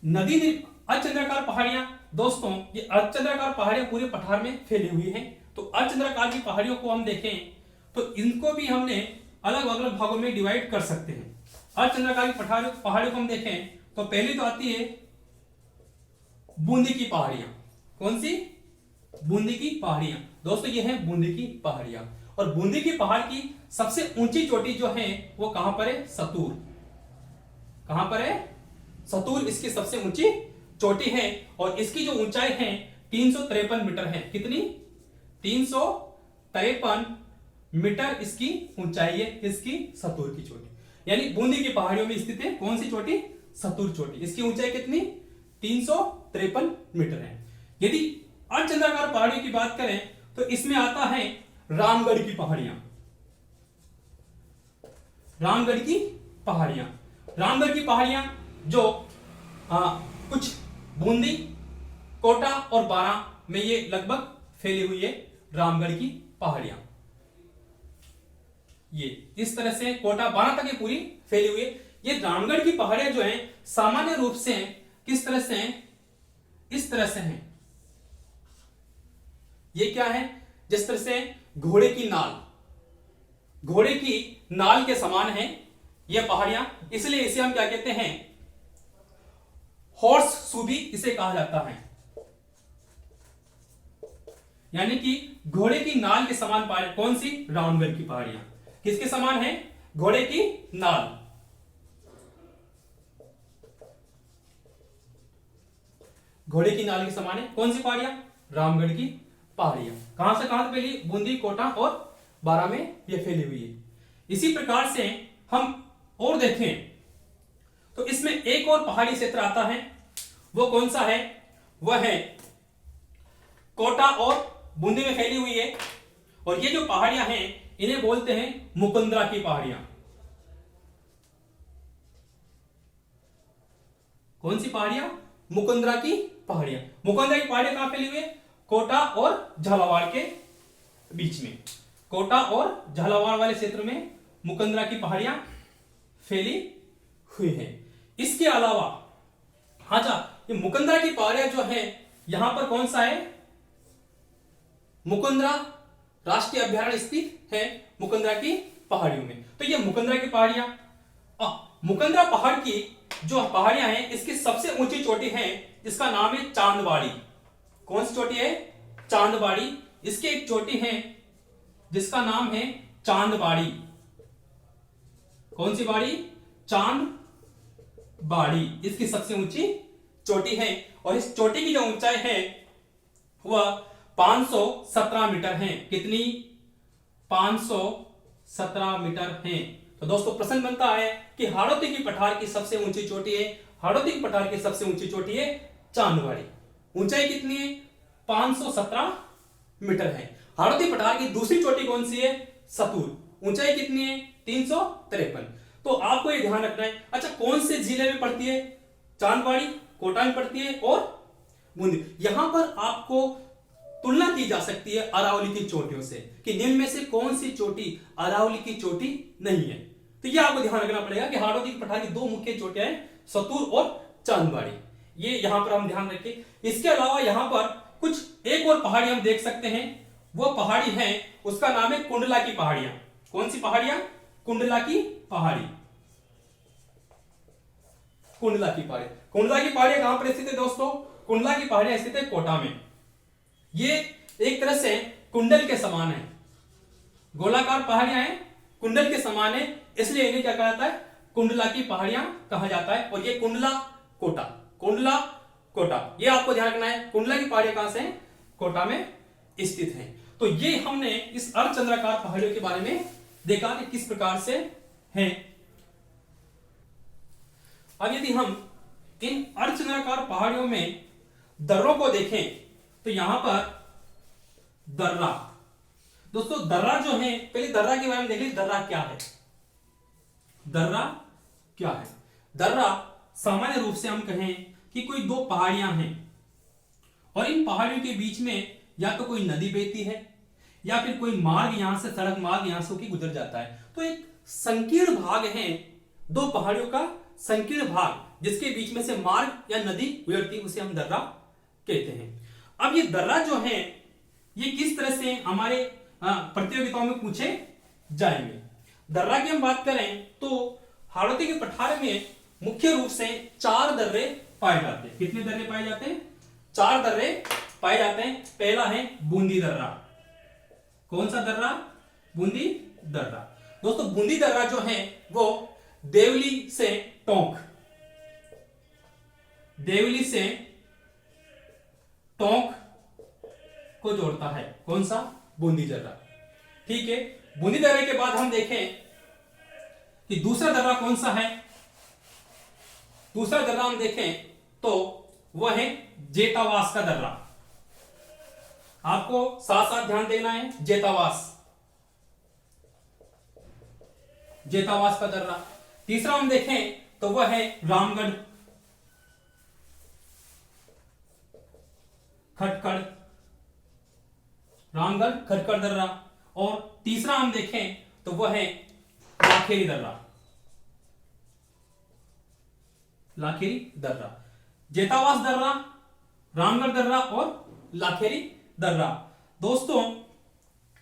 नदी अर्धचंद्राकार पहाड़ियां, दोस्तों ये अर्धचंद्राकार पहाड़ियां पूरे पठार में फैली हुई हैं। तो अर्धचंद्राकार की पहाड़ियों को हम देखें तो इनको भी हमने अलग अलग भागों में डिवाइड कर सकते हैं। अर्धचंद्राकार की पहाड़ियों को हम देखें तो पहली तो आती है बूंदी की पहाड़ियां। कौन सी? बूंदी की पहाड़ियां। दोस्तों ये है बूंदी की पहाड़ियां। और बूंदी की पहाड़ की सबसे ऊंची चोटी जो है वो कहां पर है? सतूर। कहां पर है? सतूर इसकी सबसे ऊंची चोटी है। और इसकी जो ऊंचाई है 353 मीटर है। कितनी? 353 मीटर इसकी ऊंचाई है, इसकी सतूर की चोटी। यानी बूंदी की पहाड़ियों में स्थित है कौन सी चोटी? सतूर चोटी। इसकी ऊंचाई कितनी? 353 मीटर है। यदि अर्धचंद्राकार पहाड़ियों की बात करें तो इसमें आता है रामगढ़ की पहाड़ियां। रामगढ़ की पहाड़ियां, रामगढ़ की पहाड़ियां जो कुछ बूंदी, कोटा और बारां में ये लगभग फैली हुई है रामगढ़ की पहाड़ियां। ये इस तरह से कोटा बारां तक ये पूरी फैली हुई है। ये रामगढ़ की पहाड़ियां जो हैं सामान्य रूप से किस तरह से हैं? इस तरह से हैं। ये क्या है? जिस तरह से घोड़े की नाल, घोड़े की नाल के समान है ये पहाड़ियां, इसलिए इसे हम क्या कहते हैं? हॉर्स शू भी इसे कहा जाता है। यानी कि घोड़े की नाल के समान पहाड़ी। कौन सी? रामगढ़ की पहाड़ियां। किसके समान है? घोड़े की नाल। घोड़े की नाल के समान है कौन सी पहाड़ियां? रामगढ़ की पहाड़ियां। कहां से कहां फैली? बूंदी, कोटा और बारां में यह फैली हुई है। इसी प्रकार से हम और देखें तो इसमें एक और पहाड़ी क्षेत्र आता है। वो कौन सा है? वह है कोटा और बूंदी में फैली हुई है। और ये जो पहाड़ियां हैं इन्हें बोलते हैं मुकुंदरा की पहाड़ियां। कौन सी पहाड़ियां? मुकुंदरा की पहाड़ियां। मुकुंदरा की पहाड़ियां कहां फैली हुई है? कोटा और झालावाड़ के बीच में। कोटा और झालावाड़ वाले क्षेत्र में मुकुंदरा की पहाड़ियां फैली हुई है। इसके अलावा ये मुकुंदरा की पहाड़ियां जो है यहां पर कौन सा है? मुकुंदरा राष्ट्रीय अभयारण्य स्थित है मुकुंदरा की पहाड़ियों में। तो ये मुकुंदरा की पहाड़ियां, मुकुंदरा पहाड़ की जो पहाड़ियां हैं इसकी सबसे ऊंची चोटी है जिसका नाम है चांदबाड़ी। कौन सी चोटी है? चांदबाड़ी। इसकी एक चोटी है जिसका नाम है चांदबाड़ी। कौन सी बाड़ी? चांदबाड़ी। इसकी सबसे ऊंची चोटी है। और इस चोटी की जो ऊंचाई है वह 517 मीटर है। कितनी? 517 मीटर है। तो दोस्तों प्रश्न बनता है कि हाड़ौती की पठार की सबसे ऊंची चोटी है, हाड़ौती की पठार की सबसे ऊंची चोटी है चांदबाड़ी। ऊंचाई कितनी है? 517 मीटर है। हाड़ौती पठार की दूसरी चोटी कौन सी है? सतूर। ऊंचाई कितनी है? 353। तो आपको ये ध्यान रखना है। अच्छा, कौन से जिले में पड़ती है? चांदबाड़ी कोटा में पड़ती है और बूंदी। यहां पर आपको तुलना की जा सकती है अरावली की चोटियों से कि निम्न में से कौन सी चोटी अरावली की चोटी नहीं है। तो यह आपको ध्यान रखना पड़ेगा कि हाड़ौती की पठार की दो मुख्य चोटियां हैं, सतूर और चांदबाड़ी। ये यहां पर हम ध्यान रखें। इसके अलावा यहां पर कुछ एक और पहाड़ी हम देख सकते हैं। वो पहाड़ी है, उसका नाम है कुंडला की पहाड़ियां। कौन सी पहाड़ियां? कुंडला की पहाड़ी। कुंडला की पहाड़ी। कुंडला की पहाड़ियां कहां पर स्थित है दोस्तों? कुंडला की पहाड़ियां स्थित है कोटा में। ये एक तरह से कुंडल के समान है, गोलाकार पहाड़ियां हैं, कुंडल के समान है, इसलिए इन्हें क्या कहा जाता है, कुंडला की पहाड़ियां कहा जाता है। और ये कुंडला कोटा, कुंडला कोटा, ये आपको ध्यान रखना है। कुंडला की पहाड़ियां कहां से हैं, कोटा में स्थित हैं। तो ये हमने इस अर्धचंद्राकार पहाड़ियों के बारे में देखा कि किस प्रकार से हैं। अब यदि हम इन अर्धचंद्राकार पहाड़ियों में दर्रों को देखें तो यहां पर दर्रा, दोस्तों दर्रा जो है, पहले दर्रा के बारे में देख लीजिए, दर्रा क्या है। दर्रा क्या है, दर्रा सामान्य रूप से हम कहें कि कोई दो पहाड़ियां हैं और इन पहाड़ियों के बीच में या तो कोई नदी बहती है या फिर कोई मार्ग यहां से, सड़क मार्ग यहां से गुजर जाता है। तो एक संकीर्ण भाग है, दो पहाड़ियों का संकीर्ण भाग जिसके बीच में से मार्ग या नदी गुजरती है, उसे हम दर्रा कहते हैं। अब ये दर्रा जो है ये किस तरह से हमारे प्रतियोगिताओं में पूछे जाएंगे। दर्रा की हम बात करें तो हाड़ौती के पठार में मुख्य रूप से 4 दर्रे पाए जाते हैं। कितने दर्रे पाए जाते हैं, 4 दर्रे पाए जाते हैं। पहला है बूंदी दर्रा। कौन सा दर्रा, बूंदी दर्रा। दोस्तों बूंदी दर्रा जो है वो देवली से टोंक, देवली से टोंक को जोड़ता है। कौन सा, बूंदी दर्रा। ठीक है, बूंदी दर्रे के बाद हम देखें कि दूसरा दर्रा कौन सा है। दूसरा दर्रा हम देखें तो वह है जेतावास का दर्रा। आपको साथ साथ ध्यान देना है, जेतावास, जेतावास का दर्रा। तीसरा हम देखें तो वह है रामगढ़, खटकड़, रामगढ़ खटकड़ दर्रा। और तीसरा हम देखें तो वह है लाखेरी दर्रा, लाखेरी दर्रा। जेतावास दर्रा, रामगढ़ दर्रा और लाखेरी दर्रा। दोस्तों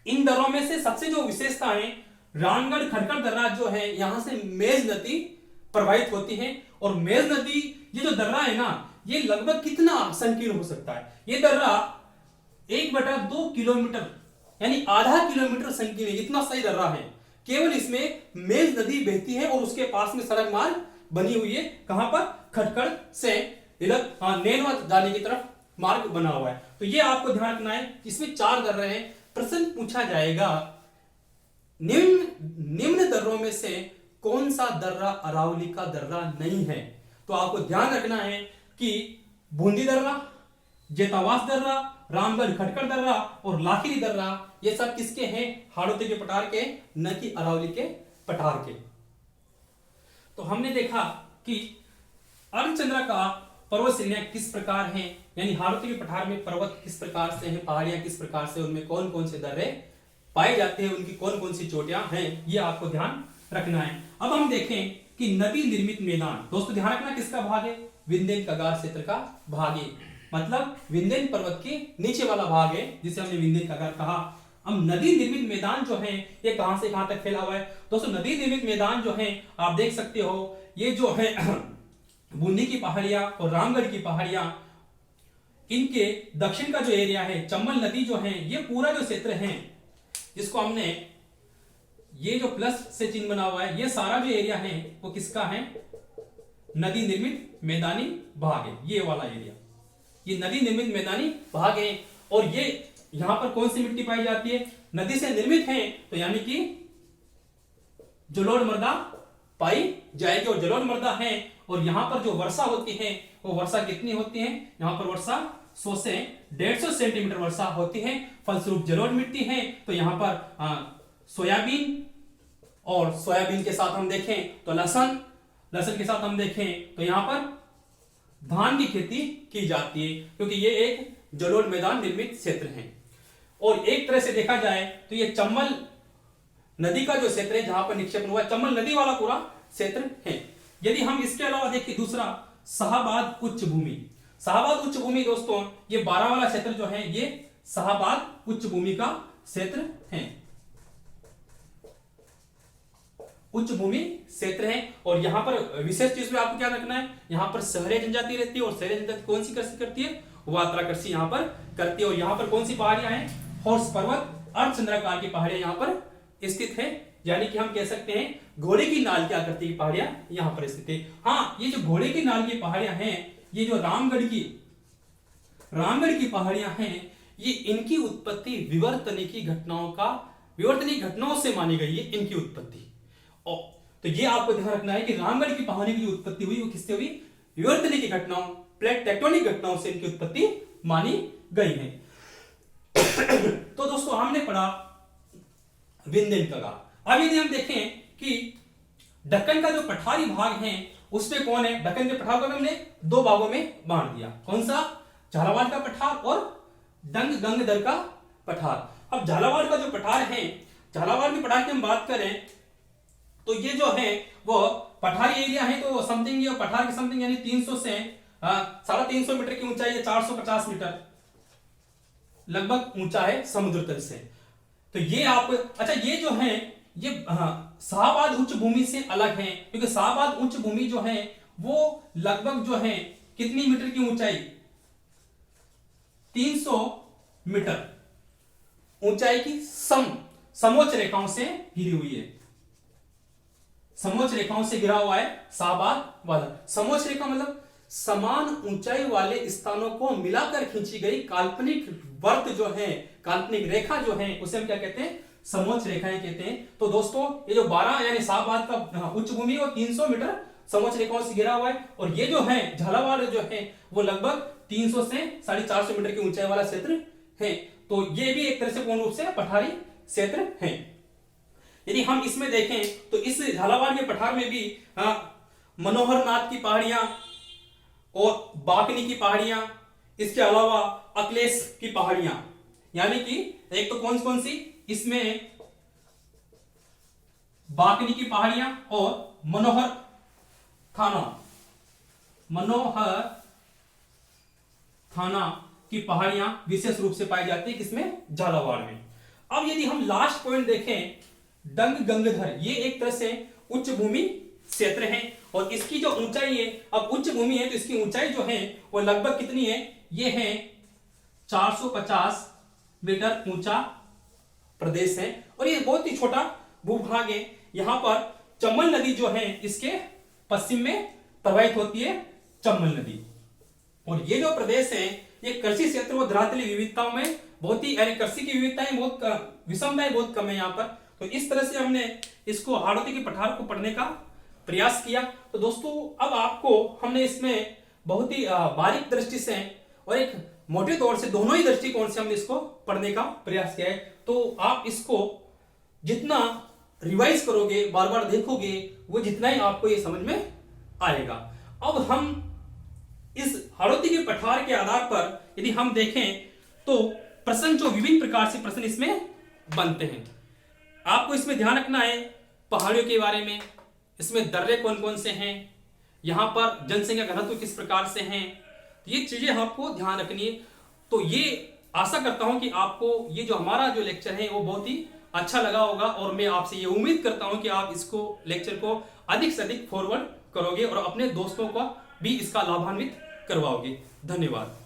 इन दर्रों में से सबसे जो विशेषता है, रामगढ़ खटकड़ दर्रा जो है यहां से मेज नदी प्रवाहित होती है। और मेज नदी, ये जो दर्रा है ना, ये लगभग कितना संकीर्ण हो सकता है, ये दर्रा 1/2 किलोमीटर यानी आधा किलोमीटर संकीर्ण, इतना सही दर्रा है। केवल इसमें मेज नदी बहती है और उसके पास में सड़क मार्ग बनी हुई है। कहां पर, खटकड़ से इधर नैनवा जाने की तरफ मार्ग बना हुआ है। तो ये आपको ध्यान रखना है, इसमें 4 दर्रे हैं। प्रश्न पूछा जाएगा निम्न दर्रों में से कौन सा दर्रा अरावली का दर्रा नहीं है। तो आपको ध्यान रखना है कि बूंदी दर्रा, जेतावास दर्रा, रामगढ़ खटकड़ दर्रा और लाखेरी दर्रा, ये सब किसके हैं, हाड़ौती के पठार के, न कि अरावली के पठार के। तो हमने देखा कि अर्धचंद्राकार पर्वत श्रेणियां किस प्रकार हैं, यानी हाड़ौती के पठार में पर्वत किस प्रकार से हैं, पहाड़ियां किस प्रकार से, उनमें कौन कौन से दर्रे पाए जाते हैं, उनकी कौन कौन सी चोटियां हैं, ये आपको ध्यान रखना है। अब हम देखें कि नदी निर्मित मैदान। दोस्तों ध्यान रखना किसका भाग है, विंध्यन कगार क्षेत्र का भाग है, मतलब विंध्यन पर्वत के नीचे वाला भाग है जिसे हमने विंध्यन कगार कहा। अब नदी निर्मित मैदान जो है ये कहां से कहां तक फैला हुआ है। दोस्तों नदी निर्मित मैदान जो है आप देख सकते हो, ये जो है बूंदी की पहाड़ियां और रामगढ़ की पहाड़ियां, इनके दक्षिण का जो एरिया है, चंबल नदी जो है, ये पूरा जो क्षेत्र है जिसको हमने ये जो प्लस से चिन्ह बना हुआ है, ये सारा जो एरिया है वो किसका है, नदी निर्मित मैदानी भाग है। ये वाला एरिया ये नदी निर्मित मैदानी भाग है। और ये यहां पर कौन सी मिट्टी पाई जाती है, नदी से निर्मित है, तो यानी कि जलोढ़ मृदा पाई जाएगी। और जलोढ़ मृदा है और यहां पर जो वर्षा होती है वो वर्षा कितनी होती है, यहां पर वर्षा 100 से 150 सेंटीमीटर वर्षा होती है। फलस्वरूप जलोढ़ मिट्टी है, तो यहां पर सोयाबीन, और सोयाबीन के साथ हम देखें तो लहसुन, लहसुन के साथ हम देखें तो यहां पर धान की खेती की जाती है, क्योंकि ये एक जलोढ़ मैदान निर्मित क्षेत्र है। और एक तरह से देखा जाए तो ये चंबल नदी का जो क्षेत्र है जहां पर निक्षेपण हुआ, चंबल नदी वाला पूरा क्षेत्र है। यदि हम इसके अलावा देखें दूसरा, शाहाबाद उच्च भूमि। शाहाबाद उच्च भूमि दोस्तों, ये 12 वाला क्षेत्र जो है ये शाहाबाद उच्च भूमि का क्षेत्र है, उच्च भूमि क्षेत्र है। और यहां पर विशेष चीज में आपको क्या रखना है, यहां पर शहरी जनजाति रहती है, और शहरी जनजाति कौन सी कृषि करती है, वात्रा कृषि यहां पर करती है। और यहां पर कौन सी पहाड़ियां हैं, हॉर्स पर्वत अर्धचंद्राकार की पहाड़ियां यहां पर स्थित है, यानी कि हम कह सकते हैं घोड़े की नाल की आकृति की पहाड़ियां यहां पर स्थित है। हाँ, ये जो घोड़े की नाल की पहाड़ियां हैं, ये जो रामगढ़ की पहाड़ियां हैं, ये इनकी उत्पत्ति विवर्तनिक घटनाओं से मानी गई है इनकी उत्पत्ति। और तो ये आपको ध्यान रखना है कि रामगढ़ की पहाड़ियों की जो उत्पत्ति हुई वो किससे हुई? विवर्तनिक घटनाओं, प्लेट टेक्टोनिक घटनाओं से इनकी उत्पत्ति मानी गई है। तो दोस्तों हमने पढ़ा विंध्यन का। अब यदि हम देखें कि दक्कन का जो पठारी भाग है उसमें कौन है? दक्कन के पठार को हमने दो भागों में बांट दिया। कौन सा? झालावाड़ का पठार और गंगदर का पठार। अब झालावाड़ का जो पठार है, झालावाड़ के पठार की हम बात करें तो ये जो है वो पठारी एरिया है, तो समथिंग ये पठार की समथिंग यानी 300 से 350 मीटर की ऊंचाई है, 450 मीटर लगभग ऊंचा है समुद्र तल से। तो ये आप अच्छा ये जो है ये शाहबाद उच्च भूमि से अलग है, क्योंकि शाहबाद उच्च भूमि जो है वो लगभग जो है कितनी मीटर की ऊंचाई? 300 मीटर ऊंचाई की समोच्च रेखाओं से घिरी हुई है। समोच्च रेखाओं से घिरा हुआ है शाहबाद वाला। समोच्च रेखा मतलब समान ऊंचाई वाले स्थानों को मिलाकर खींची गई काल्पनिक वर्त जो है, काल्पनिक रेखा जो है, उसे हम क्या कहते हैं? समोच्च रेखाएं कहते हैं। तो दोस्तों ये जो 12 यानी शाहबाद का उच्च भूमि और 300 मीटर समोच्च रेखाओं से घिरा हुआ है, और ये जो है झालावाड़ जो है वो लगभग 300 से 450 मीटर की ऊंचाई वाला क्षेत्र है। तो ये भी एक तरह से पूर्ण रूप से पठारी क्षेत्र है। यदि हम इसमें देखें तो इस झालावाड़ के पठार में भी मनोहर नाथ की पहाड़ियां और बाकनी की पहाड़ियां, इसके अलावा अकलेश की पहाड़ियां, यानी कि एक तो कौन कौन सी इसमें बाकनी की पहाड़ियां और मनोहर थाना की पहाड़ियां विशेष रूप से पाई जाती है किसमें? झालावाड़ में। अब यदि हम लास्ट पॉइंट देखें गंगधर, ये एक तरह से उच्च भूमि क्षेत्र है और इसकी जो ऊंचाई है, अब उच्च भूमि है तो इसकी ऊंचाई जो है वो लगभग कितनी है? ये है 450 मीटर ऊंचा प्रदेश है और ये बहुत ही छोटा भूभाग है। यहां पर चंबल नदी जो है इसके पश्चिम में प्रवाहित होती है, चंबल नदी। और ये जो प्रदेश है ये कृषि क्षेत्र व धरातलीय विविधताओं में बहुत ही, यानी कृषि की विविधताएं बहुत, विषमताएं बहुत कम है यहाँ पर। तो इस तरह से हमने इसको हाड़ौती के पठार को पढ़ने का प्रयास किया। तो दोस्तों अब आपको हमने इसमें बहुत ही बारीक दृष्टि से और एक मोटे तौर से दोनों ही दृष्टिकोण से हमने इसको पढ़ने का प्रयास किया है। तो आप इसको जितना रिवाइज करोगे, बार बार देखोगे, वो जितना ही आपको ये समझ में आएगा। अब हम इस हाड़ौती के पठार के आधार पर यदि हम देखें तो प्रश्न जो विभिन्न प्रकार से प्रश्न इसमें बनते हैं, आपको इसमें ध्यान रखना है पहाड़ियों के बारे में, इसमें दर्रे कौन कौन से हैं, यहां पर जनसंख्या घनत्व किस प्रकार से हैं, ये चीजें आपको ध्यान रखनी है। तो ये आशा करता हूं कि आपको ये जो हमारा जो लेक्चर है वो बहुत ही अच्छा लगा होगा और मैं आपसे ये उम्मीद करता हूं कि आप इसको लेक्चर को अधिक से अधिक फॉरवर्ड करोगे और अपने दोस्तों को भी इसका लाभान्वित करवाओगे। धन्यवाद।